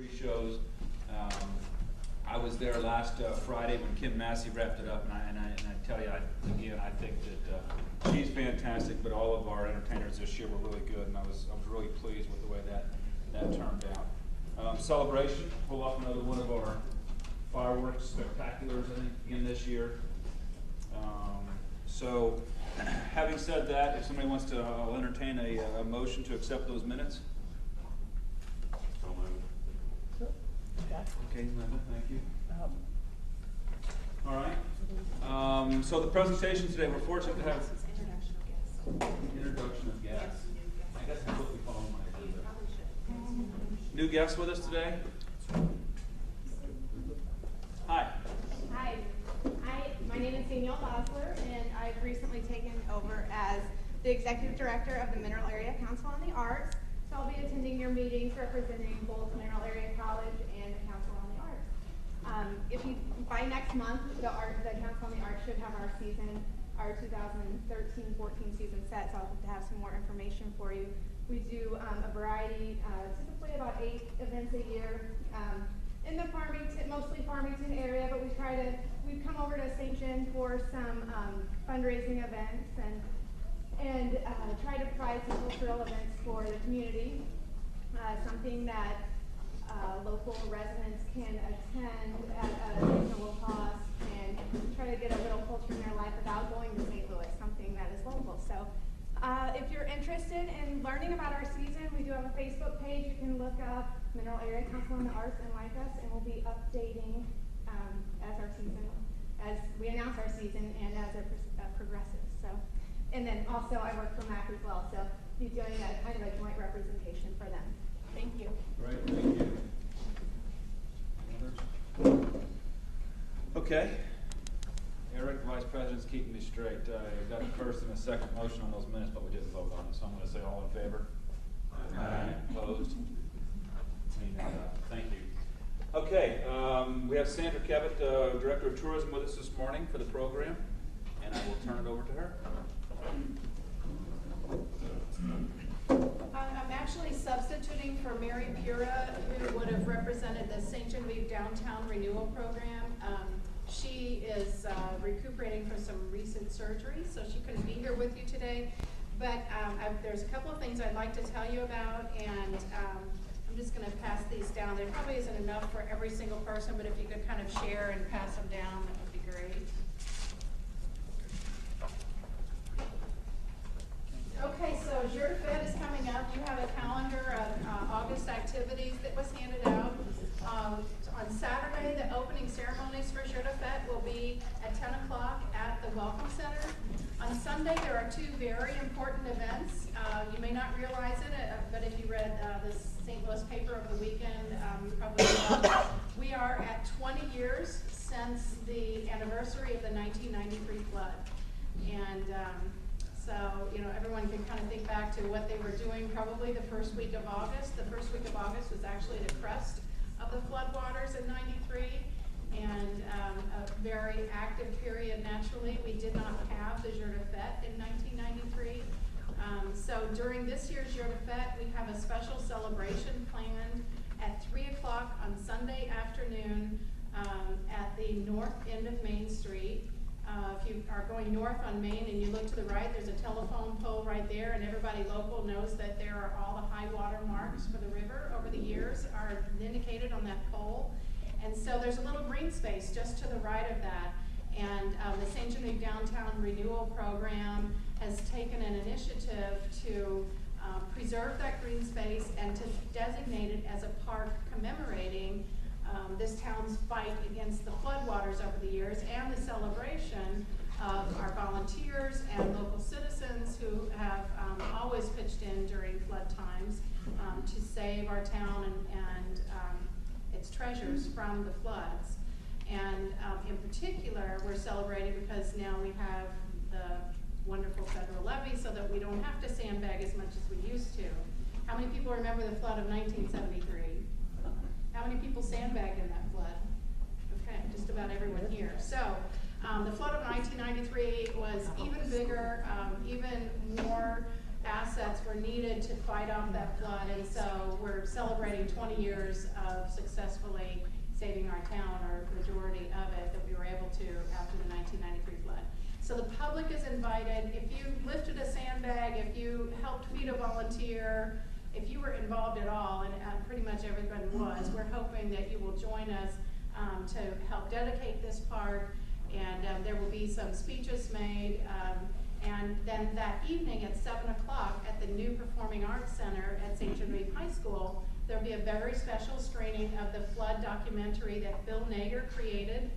pre-shows. I was there last Friday when Kim Massey wrapped it up, and I tell you, I think that she's fantastic, but all of our entertainers this year were really good, and I was really pleased with the way that turned out. Celebration, pull off another one of our fireworks spectaculars, I think, again this year. So, having said that, if somebody wants to, I'll entertain a motion to accept those minutes. Okay, Linda, thank you. All right. So the presentation today, we're fortunate to have introduction of guests. I guess that's what we call them when I do that. New guests with us today. Hi. Hi. My name is Danielle Bosler, and I've recently taken over as the Executive Director of the Mineral Area Council on the Arts. So I'll be attending your meetings representing both Mineral Area College and the Council on the Arts. By next month, the Council on the Arts should have our 2013-14 season set, so I'll have to have some more information for you. We do a variety, typically about 8 events a year in the mostly Farmington area, but we've come over to St. John for some fundraising events and try to provide some cultural events for the community, something that local residents can attend at a reasonable cost and try to get a little culture in their life without going to St. Louis, something that is local. So if you're interested in learning about our season, we do have a Facebook page. You can look up Mineral Area Council on the Arts and like us, and we'll be updating as we announce our season and as it progresses. So, and then also I work for MAC as well, so be doing a kind of a joint representation for them. Thank you. Great, thank you. Others? Okay. Eric, Vice President's keeping me straight. I got a first and a second motion on those minutes, but we didn't vote on it, so I'm going to say all in favor. Aye. Opposed? Thank you. Okay, we have Sandra Kevitt, Director of Tourism, with us this morning for the program, and I will turn it over to her. I'm actually substituting for Mary Pura, who would have represented the St. Genevieve Downtown Renewal Program. She is recuperating from some recent surgery, so she couldn't be here with you today. But there's a couple of things I'd like to tell you about, and I'm just going to pass these down. There probably isn't enough for every single person, but if you could kind of share and pass them down, that would be great. Okay, so Jour de Fête is coming up. You have a calendar of August activities that was handed out. On Saturday, the opening ceremonies for Jour de Fête will be at 10 o'clock at the Welcome Center. On Sunday, there are 2 very important events. You may not realize it, but if you read the St. Louis paper over the weekend, you probably know. We are at 20 years since the anniversary of the 1993 flood. And so, everyone can kind of think back to what they were doing probably the first week of August. The first week of August was actually the crest of the floodwaters in 93, and a very active period naturally. We did not have the Jour de Fête in 1993. So during this year's Jour de Fête, we have a special celebration planned at 3 o'clock on Sunday afternoon at the north end of Main Street. If you are going north on Main and you look to the right, there's a telephone pole right there, and everybody local knows that there are all the high water marks for the river over the years are indicated on that pole. And so there's a little green space just to the right of that. And the St. Genevieve Downtown Renewal Program has taken an initiative to preserve that green space and to designate it as a park commemorating this town's fight against the floodwaters over the years and the celebration of our volunteers and local citizens who have always pitched in during flood times to save our town and its treasures from the floods. And in particular, we're celebrating because now we have the wonderful federal levy so that we don't have to sandbag as much as we used to. How many people remember the flood of 1973? How many people sandbagged in that flood? Okay, just about everyone here. So the flood of 1993 was even bigger, even more assets were needed to fight off that flood, and so we're celebrating 20 years of successfully saving our town, or majority of it, that we were able to after the 1993 flood. So the public is invited. If you lifted a sandbag, if you helped feed a volunteer, if you were involved at all, and pretty much everyone was, we're hoping that you will join us to help dedicate this park, and there will be some speeches made, and then that evening at 7 o'clock at the new Performing Arts Center at St. Genevieve High School, there'll be a very special screening of the flood documentary that Bill Nager created.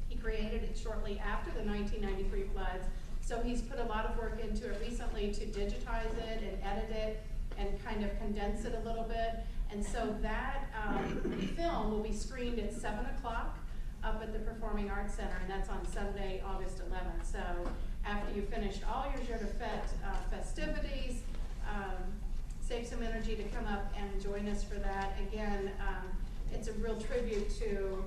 He created it shortly after the 1993 floods, so he's put a lot of work into it recently to digitize it and edit it and kind of condense it a little bit. And so that film will be screened at 7 o'clock up at the Performing Arts Center, and that's on Sunday, August 11th. So after you've finished all your Jour de Fête festivities, save some energy to come up and join us for that. Again, it's a real tribute to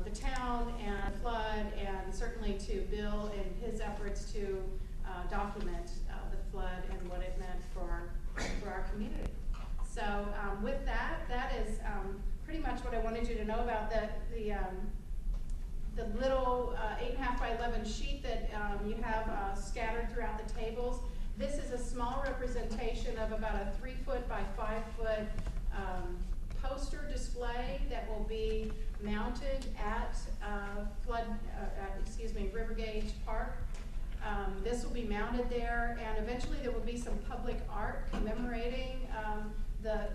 the town and flood, and certainly to Bill and his efforts to document the flood and what it meant for our community. So with that, that is pretty much what I wanted you to know about the little 8.5 by 11 sheet that you have scattered throughout the tables. This is a small representation of about a 3-foot by 5-foot poster display that will be mounted at River Gauge Park. This will be mounted there, and eventually there will be some public art commemorating the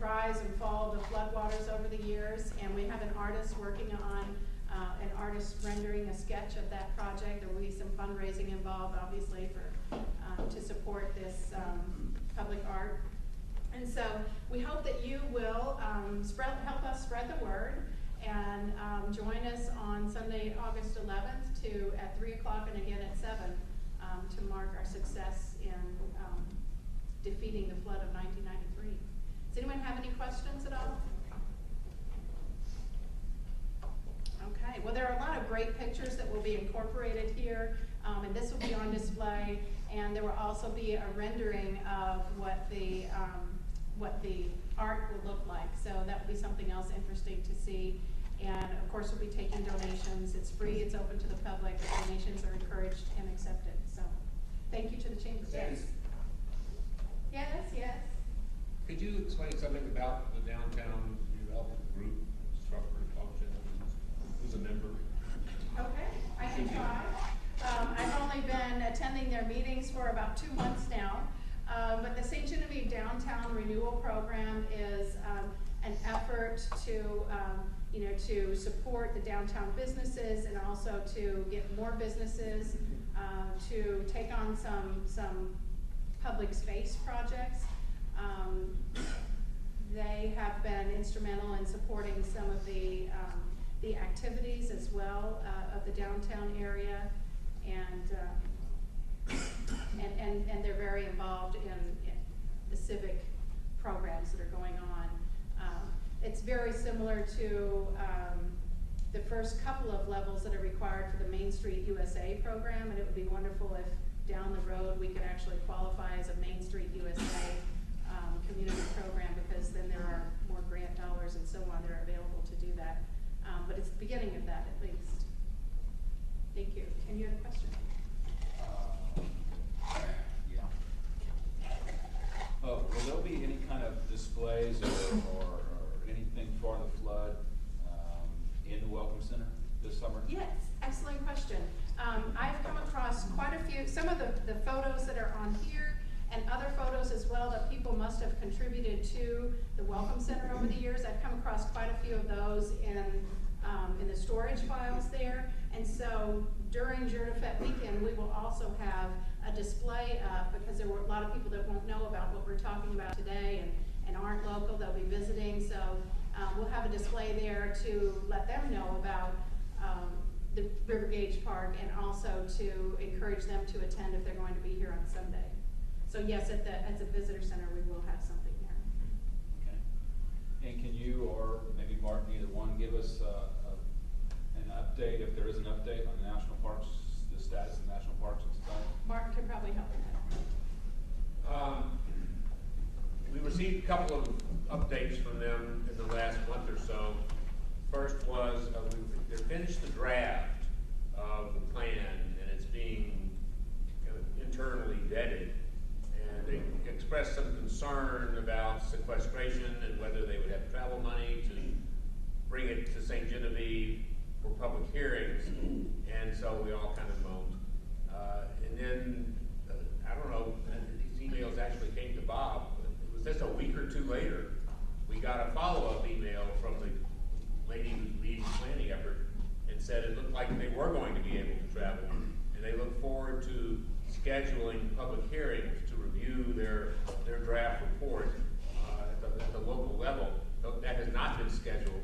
rise and fall of the floodwaters over the years, and we have an artist working on an artist rendering a sketch of that project. There will be some fundraising involved, obviously, for to support this public art. And so we hope that you will help us spread the word, and join us on Sunday, August 11th at 3 o'clock and again at 7 to mark our success in defeating the flood of 1993. Does anyone have any questions at all? Okay, well, there are a lot of great pictures that will be incorporated here, and this will be on display, and there will also be a rendering of what the art will look like. So that will be something else interesting to see. And of course, we'll be taking donations. It's free, it's open to the public. Donations are encouraged and accepted. So thank you to the Chamber. Yes. Yes. Could you explain something about the downtown development group structure function? Who's a member? Okay, I can try. I've only been attending their meetings for about 2 months now. But the St. Genevieve Downtown Renewal Program is an effort to to support the downtown businesses, and also to get more businesses to take on some public space projects. They have been instrumental in supporting some of the activities as well of the downtown area, and they're very involved in the civic programs that are going on. It's very similar to the first couple of levels that are required for the Main Street USA program, and it would be wonderful if down the road we could actually qualify as a Main Street USA community program, because then there are more grant dollars and so on that are available to do that. But it's the beginning of that, at least. Thank you. And you had a question? Will there be any kind of displays or anything for the flood in the Welcome Center this summer? Yes, excellent question. I've come across quite a few, some of the photos that are on here, and other photos as well that people must have contributed to the Welcome Center over the years. I've come across quite a few of those in the storage files there. And so during Jour de Fête weekend, we will also have a display up, because there were a lot of people that won't know about what we're talking about today and aren't local. They'll be visiting, so we'll have a display there to let them know about the River Gauge Park, and also to encourage them to attend if they're going to be here on Sunday. So yes, at the visitor center, we will have something there. Okay. And can you, or maybe Martin, either one, give us an update, if there is an update on the national parks, the status of national parks and stuff? Martin could probably help with that. received a couple of updates from them in the last month or so. First was, they finished the draft of the plan, and it's being kind of internally vetted. And they expressed some concern about sequestration and whether they would have travel money to bring it to St. Genevieve for public hearings. And so we all kind of moaned. And then, I don't know, these emails actually came to Bob. It was just a week or two later, we got a follow-up email from the lady who's leading the planning effort and said it looked like they were going to be able to travel. And they look forward to scheduling public hearings to review their draft report at the local level. That has not been scheduled,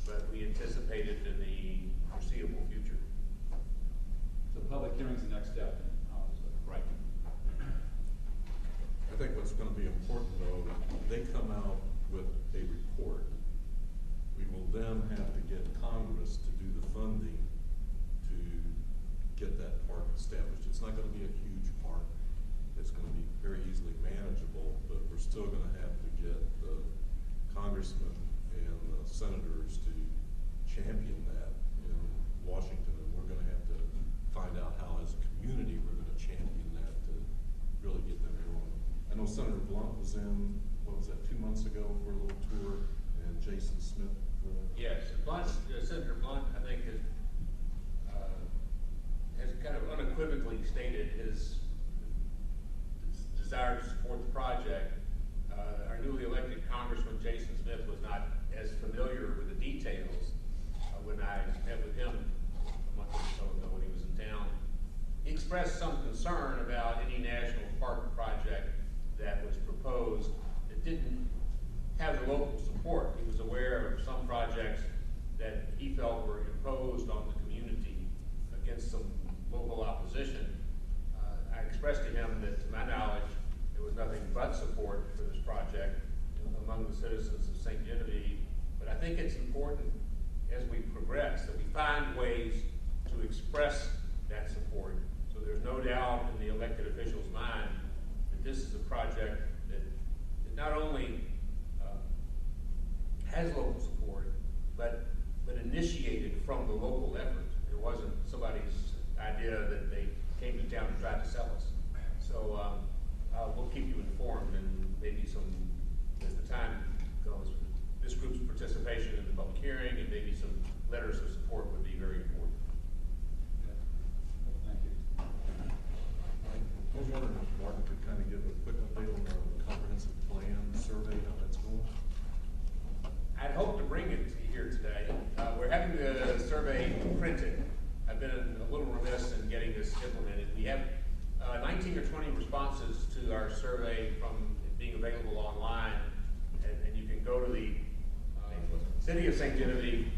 but we anticipate it in the foreseeable future. So public hearing's the next step, then, obviously. Right. I think what's gonna be important though, they come out with a report. We will then have to get Congress to do the funding to get that park established. It's not gonna be a huge park. It's gonna be very easily manageable, but we're still gonna have to get the congressmen and the senators to champion that in Washington, and we're gonna have to find out how as a community we're gonna champion that to really get them going. I know Senator Blunt was in, what was that, 2 months ago for a little tour, and Jason Smith. Yes, Senator Blunt, I think, has kind of unequivocally stated his desire to support the project. Our newly elected Congressman Jason Smith was not as familiar with the details when I met with him a month or so ago when he was in town. He expressed some concern about any national park project that was proposed that didn't have the local support. He was aware of some projects that he felt were imposed on the community against some local opposition. I expressed to him that, to my knowledge, there was nothing but support for this project among the citizens of St. Genevieve. But I think it's important as we progress that we find ways to express that support, so there's no doubt in the elected officials' mind that this is a project that not only has local support, but initiated from the local effort. It wasn't somebody's idea that they came to town and tried to sell us. So we'll keep you informed, and maybe some, as the time goes, this group's participation in the public hearing and maybe some letters of support would be very important. Okay. Well, thank you. I was wondering if Martin could kind of give a quick update on the comprehensive plan survey, how that's going. I'd hope to bring it here today. We're having the survey printed. I've been a little remiss in getting this implemented. We have 19 or 20 responses to our survey from it being available online, and you can go to the City of St. Genevieve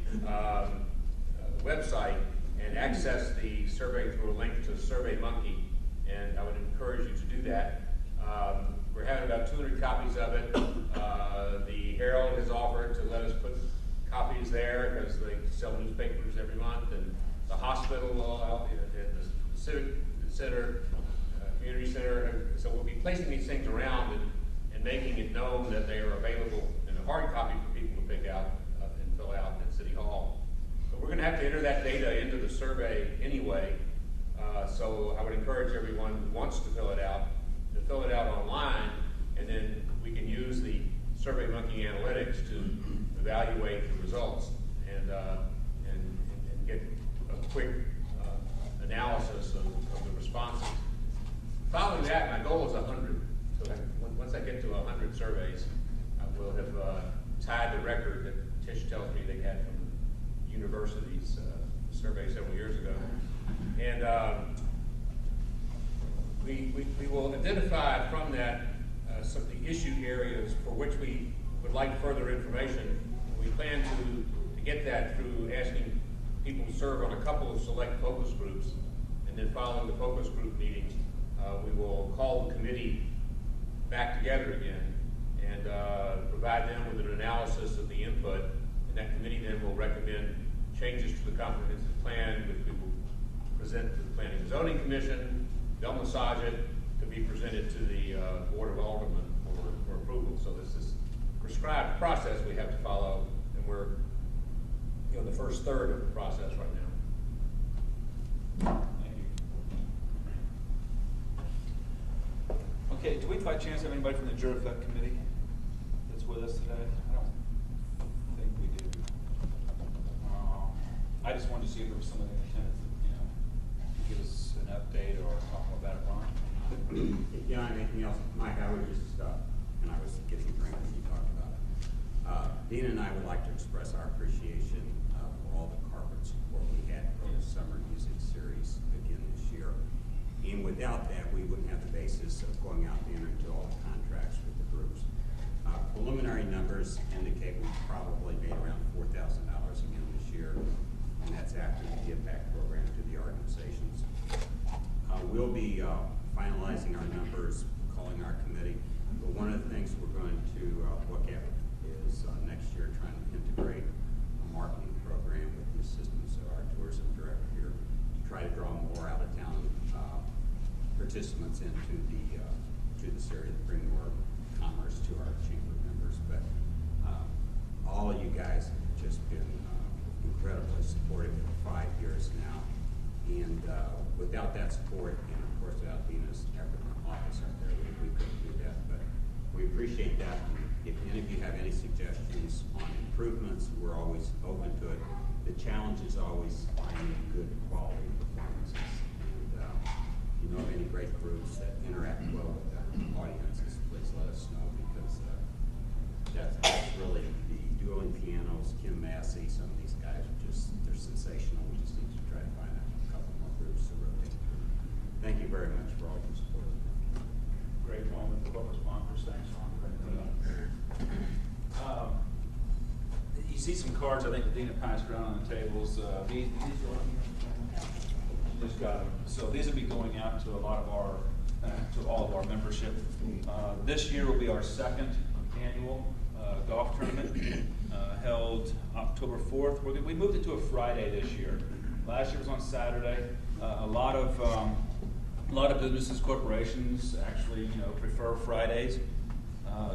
website and access the survey through a link to SurveyMonkey, and I would encourage you to do that. We're having about 200 copies of it. The Herald has offered to let us put copies there because they sell newspapers every month, and the hospital, and the civic center, community center. So we'll be placing these things around and making it known that they are available in a hard copy for people to pick out and fill out at City Hall. But we're going to have to enter that data into the survey anyway. So I would encourage everyone who wants to fill it out online, and then we can use the SurveyMonkey analytics to evaluate the results and get a quick analysis of the responses. Following that, my goal is 100. So once I get to 100 surveys, I will have tied the record that Tish tells me they had from the university's survey several years ago. And we will identify from that some of the issue areas for which we would like further information. We plan to get that through asking people to serve on a couple of select focus groups, and then following the focus group meetings, we will call the committee back together again and provide them with an analysis of the input, and that committee then will recommend changes to the comprehensive plan, which we will present to the Planning and Zoning Commission. They'll massage it to be presented to the Board of Aldermen for for approval. So this is prescribed process we have to follow, and we're, you know, the first third of the process right now. Thank you. Okay, do we by chance have anybody from the Jury Effect Committee that's with us today? I don't think we do. I just wanted to see if there was somebody in attendance that, you know, could give us an update or talk more about it, Ron. If you don't have anything else, Mike, I would just, and I was getting a drink as you talked about it. Dean and I would like to express our appreciation for all the corporate support we had for the summer music series again this year. And without that, we wouldn't have the basis of going out and entering into all the contracts with the groups. Preliminary numbers indicate we probably made around $4,000 again this year, and that's after the give back program to the organizations. We'll be finalizing our numbers, calling our committee. But one of the things we're going to look at is next year trying to integrate a marketing program with the assistance of our tourism director here to try to draw more out of town participants into the series to bring more commerce to our chamber members. But all of you guys have just been incredibly supportive for 5 years now. And without that support, and of course without Dina's effort in office out there, we couldn't do that. But we appreciate that. If any of you have any suggestions on improvements, we're always open to it. The challenge is always finding good quality performances. And if you know of any great groups that interact well with their audiences, please let us know, because that's really the dueling pianos, Kim Massey, some of these guys are just, they're sensational. We just need to try to find a couple more groups to rotate through. Thank you very much for all your support. Great one with the corporate sponsors. Thanks, Ron. You see some cards, I think, that Dina passed around on the tables. These are on here. Just got them. So these will be going out to a lot of our, to all of our membership. This year will be our second annual golf tournament, held October 4th. We moved it to a Friday this year. Last year was on Saturday. A lot of businesses, corporations actually, you know, prefer Fridays.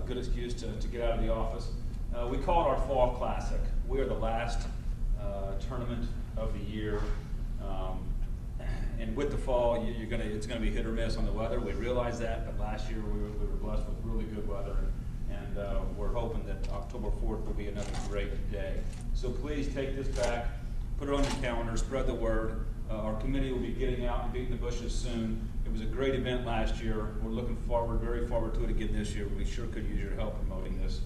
Good excuse to get out of the office. We call it our Fall Classic. We are the last tournament of the year. And with the fall, it's gonna be hit or miss on the weather. We realize that, but last year we were blessed with really good weather, and we're hoping that October 4th will be another great day. So please take this back, put it on your calendar, spread the word. Our committee will be getting out and beating the bushes soon. It was a great event last year. We're looking forward, very forward to it again this year. We sure could use your help promoting this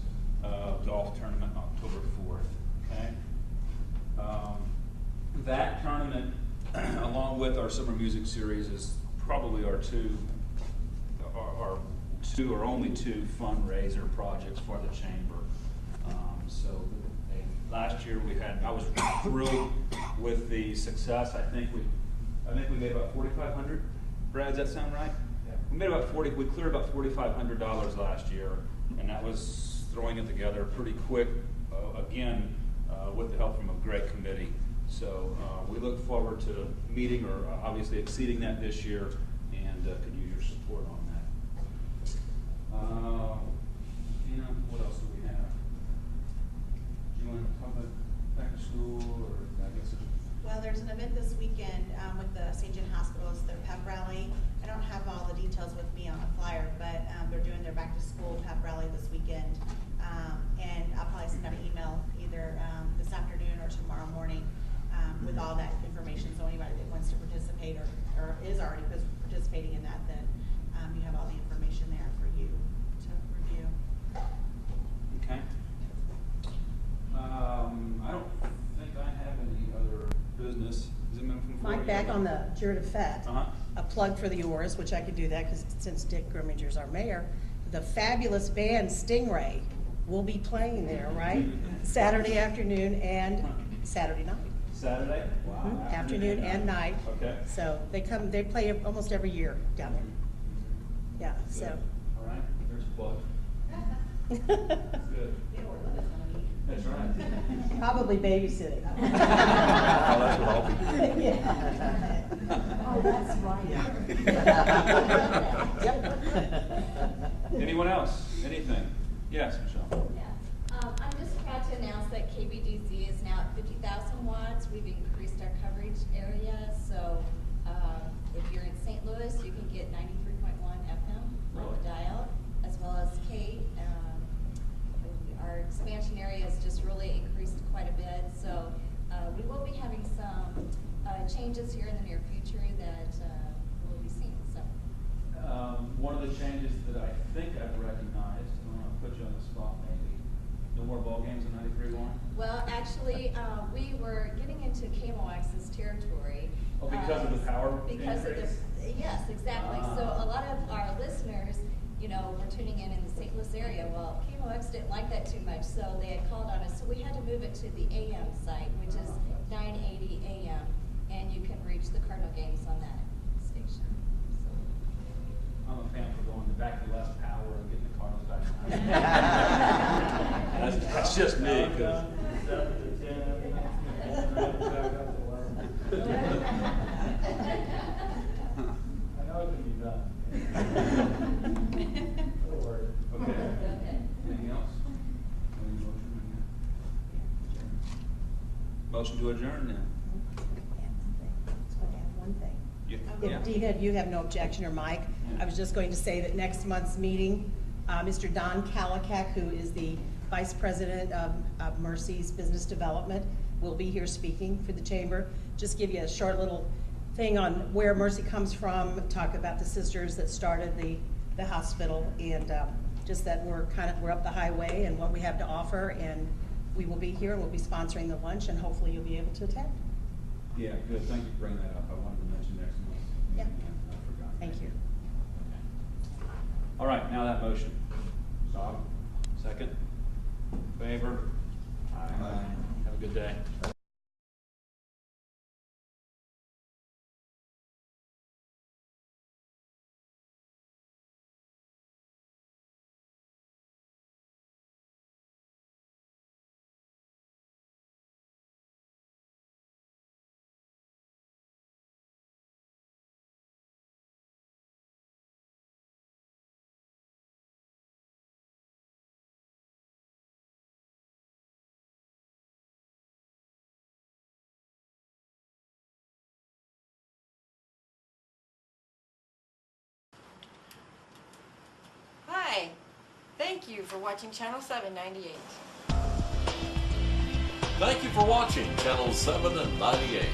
golf tournament October 4th. Okay. That tournament, along with our summer music series, is probably our only two fundraiser projects for the chamber. Last year I was thrilled with the success. I think we made about $4,500. Brad, does that sound right? Yeah. We cleared about $4,500 last year, and that was throwing it together pretty quick, again, with the help from a great committee. So we look forward to meeting or obviously exceeding that this year, and could use your support on that. What else do we have? Do you want to talk about back to school, or I guess? Well, there's an event this weekend with the St. John Hospital. It's their pep rally. I don't have all the details with me on a flyer, but they're doing their back to school pep rally this weekend. And I'll probably send out an email either this afternoon or tomorrow morning with all that information. So anybody that wants to participate or is already participating in that, then you have all the information there for you to review. Okay. I don't think I have any other business. Is it from Mike, back on the Jury Effect, a plug for the Oars, which I could do that because since Dick Grimminger's our mayor, the fabulous band Stingray will be playing there, right? Saturday afternoon and Saturday night. Saturday? Wow. Afternoon and night. Okay. So they play almost every year down there. Yeah, Good. so. All right, there's a plug. Good. That's right. Probably babysitting. Oh, that's what I'll be doing. Yeah. Oh, that's right. Yep. Anyone else? Anything? Yes, Michelle. Yeah, I'm just proud to announce that KBDC is now at 50,000 watts. We've increased our coverage area, so if you're in St. Louis, you can get 93.1 FM on Really? the dial, as well as K. Our expansion area has just really increased quite a bit, so we will be having some changes here in the near future that we'll be seeing. So. One of the changes that I think I've recognized, I don't want to put you on the spot maybe, no more ball games in 93.1? Well, actually, we were getting into KMOX's territory. Oh, because of the power Because of the, increase? yes, exactly. So a lot of our listeners, you know, were tuning in the St. Louis area. Well, KMOX didn't like that too much, so they had called on us. So we had to move it to the AM site, which is 980 AM, and you can reach the Cardinal games on that station. So. I'm a fan for going back to less power and getting the Cardinals back. That's just me, because. I know it can be done. It'll work. Okay. Okay. Anything else? Any motion to adjourn then? One thing. Yeah. If Dina, you have no objection, or Mike, I was just going to say that next month's meeting, Mr. Don Kalikak, who is the Vice President of Mercy's Business Development, will be here speaking for the Chamber. Just give you a short little thing on where Mercy comes from, talk about the sisters that started the hospital, and just that we're up the highway and what we have to offer, and we will be here and we'll be sponsoring the lunch, and hopefully you'll be able to attend. Yeah, good. Thank you for bringing that up. I wanted to mention next month. Yeah. I forgot. Thank you. All right, now that motion. Bob, second. Favor? Aye. Have a good day. Hi, thank you for watching Channel 798. Thank you for watching Channel 7 and 98.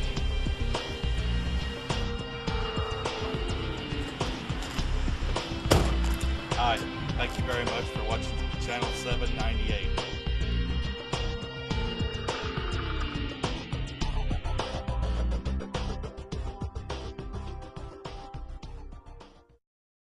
Hi, thank you very much for watching Channel 798.